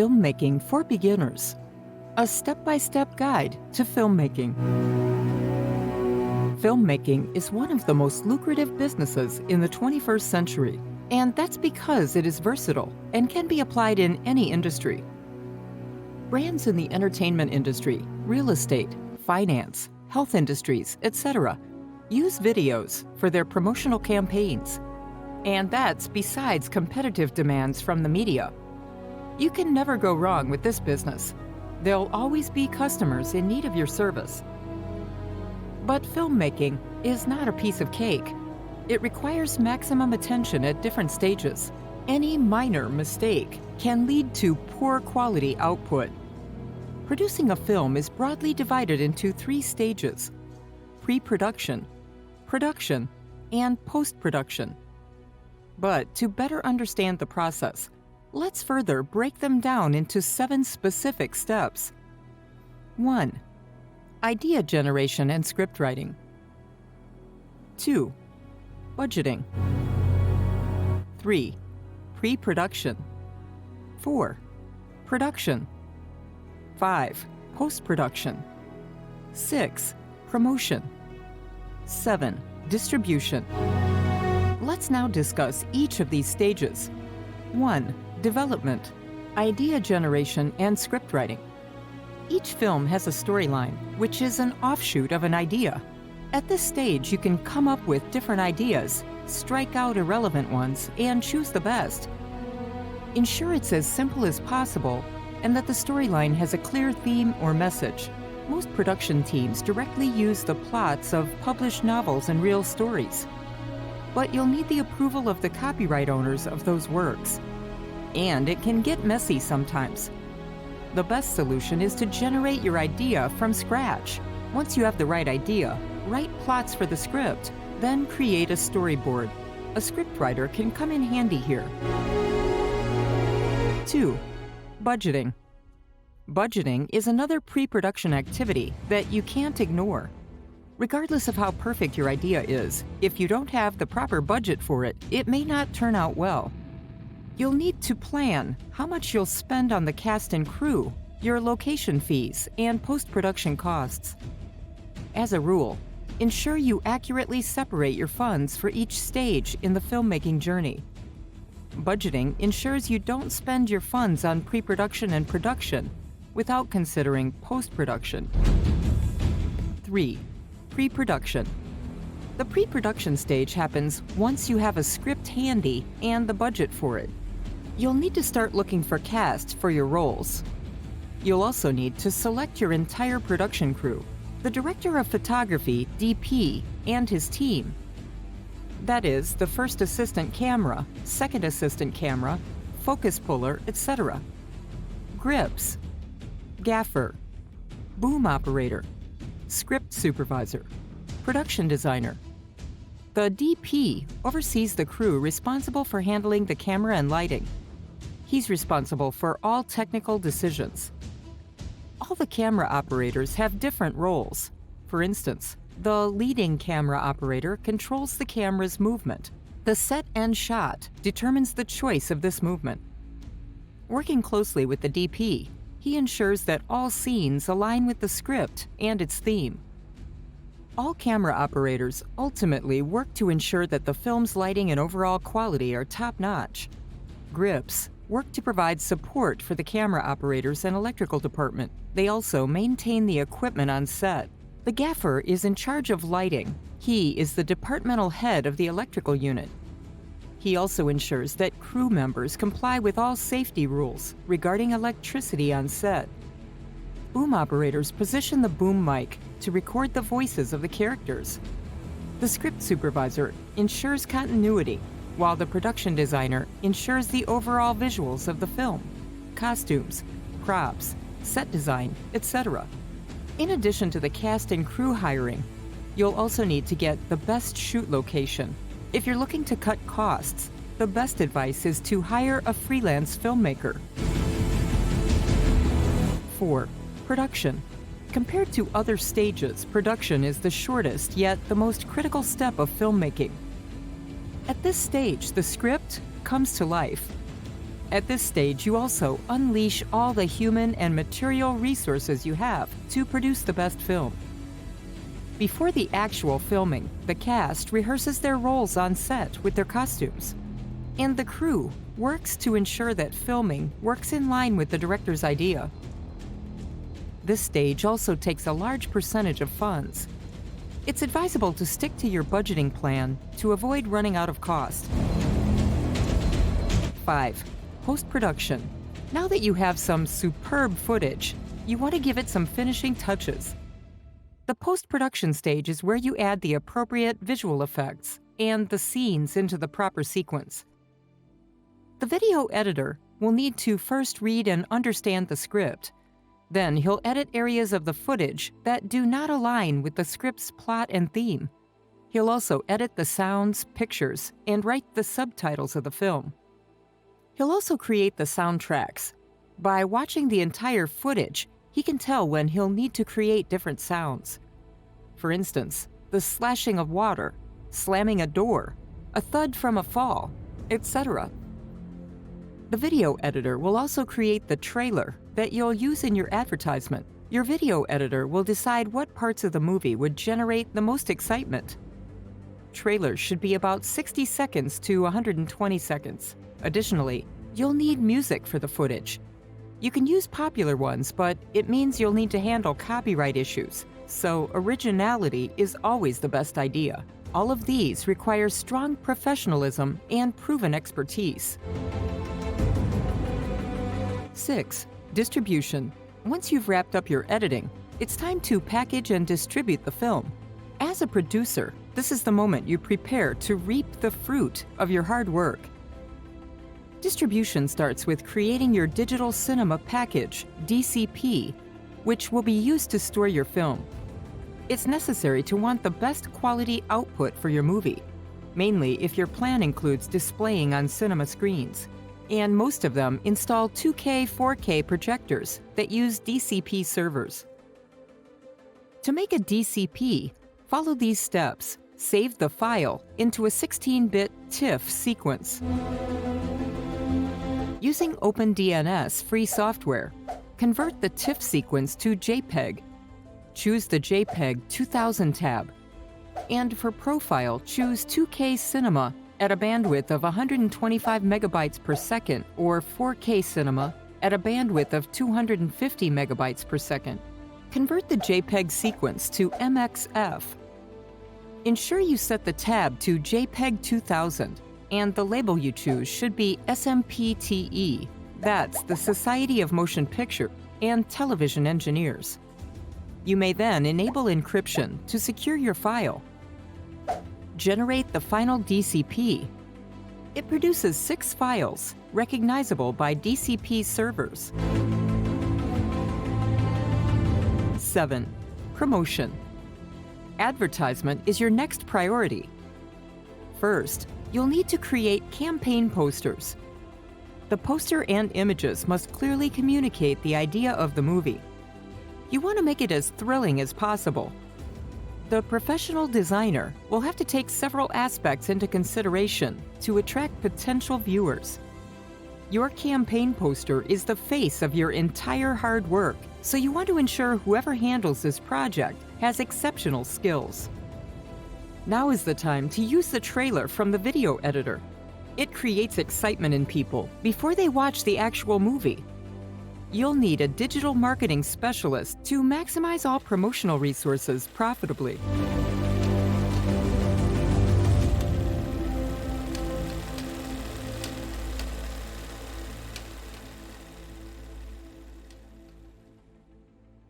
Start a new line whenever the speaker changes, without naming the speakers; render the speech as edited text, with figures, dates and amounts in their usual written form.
Filmmaking for Beginners, a step-by-step guide to filmmaking. Filmmaking is one of the most lucrative businesses in the 21st century, and that's because it is versatile and can be applied in any industry. Brands in the entertainment industry, real estate, finance, health industries, etc. use videos for their promotional campaigns. And that's besides competitive demands from the media. You can never go wrong with this business. There'll always be customers in need of your service. But filmmaking is not a piece of cake. It requires maximum attention at different stages. Any minor mistake can lead to poor quality output. Producing a film is broadly divided into 3 stages: pre-production, production, and post-production. But to better understand the process, let's further break them down into 7 specific steps. 1. Idea generation and scriptwriting. 2. Budgeting. 3. Pre-production. 4. Production. 5. Post-production. 6. Promotion. 7. Distribution. Let's now discuss each of these stages. 1. Development, idea generation, and scriptwriting. Each film has a storyline, which is an offshoot of an idea. At this stage, you can come up with different ideas, strike out irrelevant ones, and choose the best. Ensure it's as simple as possible and that the storyline has a clear theme or message. Most production teams directly use the plots of published novels and real stories. But you'll need the approval of the copyright owners of those works. And it can get messy sometimes. The best solution is to generate your idea from scratch. Once you have the right idea, write plots for the script, then create a storyboard. A scriptwriter can come in handy here. 2. Budgeting. Budgeting is another pre-production activity that you can't ignore. Regardless of how perfect your idea is, if you don't have the proper budget for it, it may not turn out well. You'll need to plan how much you'll spend on the cast and crew, your location fees, and post-production costs. As a rule, ensure you accurately separate your funds for each stage in the filmmaking journey. Budgeting ensures you don't spend your funds on pre-production and production without considering post-production. 3. Pre-production. The pre-production stage happens once you have a script handy and the budget for it. You'll need to start looking for cast for your roles. You'll also need to select your entire production crew, the director of photography, DP, and his team. That is, the first assistant camera, second assistant camera, focus puller, etc. Grips, gaffer, boom operator, script supervisor, production designer. The DP oversees the crew responsible for handling the camera and lighting. He's responsible for all technical decisions. All the camera operators have different roles. For instance, the leading camera operator controls the camera's movement. The set and shot determines the choice of this movement. Working closely with the DP, he ensures that all scenes align with the script and its theme. All camera operators ultimately work to ensure that the film's lighting and overall quality are top-notch. Grips work to provide support for the camera operators and electrical department. They also maintain the equipment on set. The gaffer is in charge of lighting. He is the departmental head of the electrical unit. He also ensures that crew members comply with all safety rules regarding electricity on set. Boom operators position the boom mic to record the voices of the characters. The script supervisor ensures continuity, while the production designer ensures the overall visuals of the film, costumes, props, set design, etc. In addition to the cast and crew hiring, you'll also need to get the best shoot location. If you're looking to cut costs, the best advice is to hire a freelance filmmaker. 4. Production. Compared to other stages, production is the shortest yet the most critical step of filmmaking. At this stage, the script comes to life. At this stage, you also unleash all the human and material resources you have to produce the best film. Before the actual filming, the cast rehearses their roles on set with their costumes, and the crew works to ensure that filming works in line with the director's idea. This stage also takes a large percentage of funds. It's advisable to stick to your budgeting plan to avoid running out of cost. 5. Post-production. Now that you have some superb footage, you want to give it some finishing touches. The post-production stage is where you add the appropriate visual effects and the scenes into the proper sequence. The video editor will need to first read and understand the script. Then he'll edit areas of the footage that do not align with the script's plot and theme. He'll also edit the sounds, pictures, and write the subtitles of the film. He'll also create the soundtracks. By watching the entire footage, he can tell when he'll need to create different sounds. For instance, the slashing of water, slamming a door, a thud from a fall, etc. The video editor will also create the trailer that you'll use in your advertisement. Your video editor will decide what parts of the movie would generate the most excitement. Trailers should be about 60 seconds to 120 seconds. Additionally, you'll need music for the footage. You can use popular ones, but it means you'll need to handle copyright issues, so originality is always the best idea. All of these require strong professionalism and proven expertise. 6. Distribution. Once you've wrapped up your editing, it's time to package and distribute the film. As a producer, this is the moment you prepare to reap the fruit of your hard work. Distribution starts with creating your digital cinema package, DCP, which will be used to store your film. It's necessary to want the best quality output for your movie, mainly if your plan includes displaying on cinema screens. And most of them install 2K, 4K projectors that use DCP servers. To make a DCP, follow these steps. Save the file into a 16-bit TIFF sequence. Using OpenDNS free software, convert the TIFF sequence to JPEG. Choose the JPEG 2000 tab. And for profile, choose 2K Cinema at a bandwidth of 125 megabytes per second or 4K Cinema at a bandwidth of 250 megabytes per second. Convert the JPEG sequence to MXF. Ensure you set the tab to JPEG 2000, and the label you choose should be SMPTE. That's the Society of Motion Picture and Television Engineers. You may then enable encryption to secure your file. Generate the final DCP. It produces 6 files, recognizable by DCP servers. 7. Promotion. Advertisement is your next priority. First, you'll need to create campaign posters. The poster and images must clearly communicate the idea of the movie. You want to make it as thrilling as possible. The professional designer will have to take several aspects into consideration to attract potential viewers. Your campaign poster is the face of your entire hard work, so you want to ensure whoever handles this project has exceptional skills. Now is the time to use the trailer from the video editor. It creates excitement in people before they watch the actual movie. You'll need a digital marketing specialist to maximize all promotional resources profitably.